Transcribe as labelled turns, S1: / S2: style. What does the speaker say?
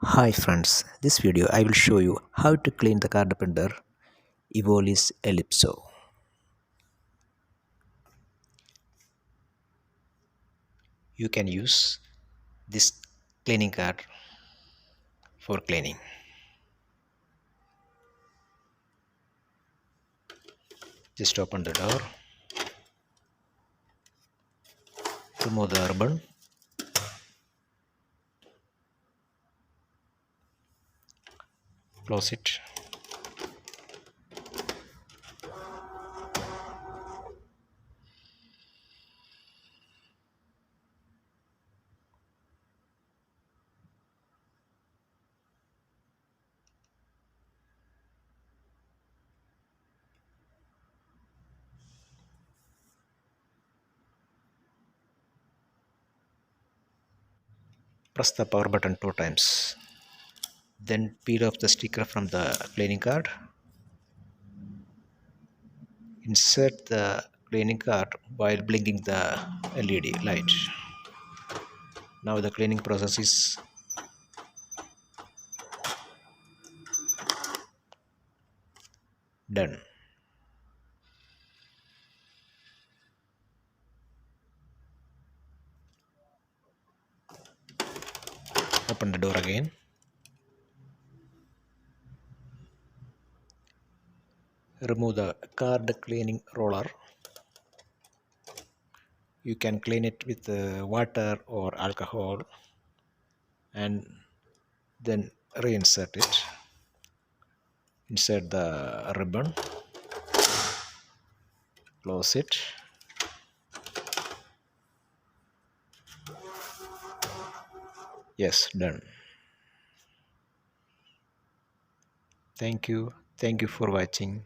S1: Hi friends, this video I will show you how to clean the card printer Evolis Elypso. You can use this cleaning card for cleaning. Just open the door, remove the ribbon, close it. Press the power button 2 times. Then peel off the sticker from the cleaning card. Insert the cleaning card while blinking the LED light. Now the cleaning process is done. Open the door again. Remove the card cleaning roller. You can clean it with water or alcohol and then reinsert it. Insert the ribbon, close it. Yes, done. Thank you for watching.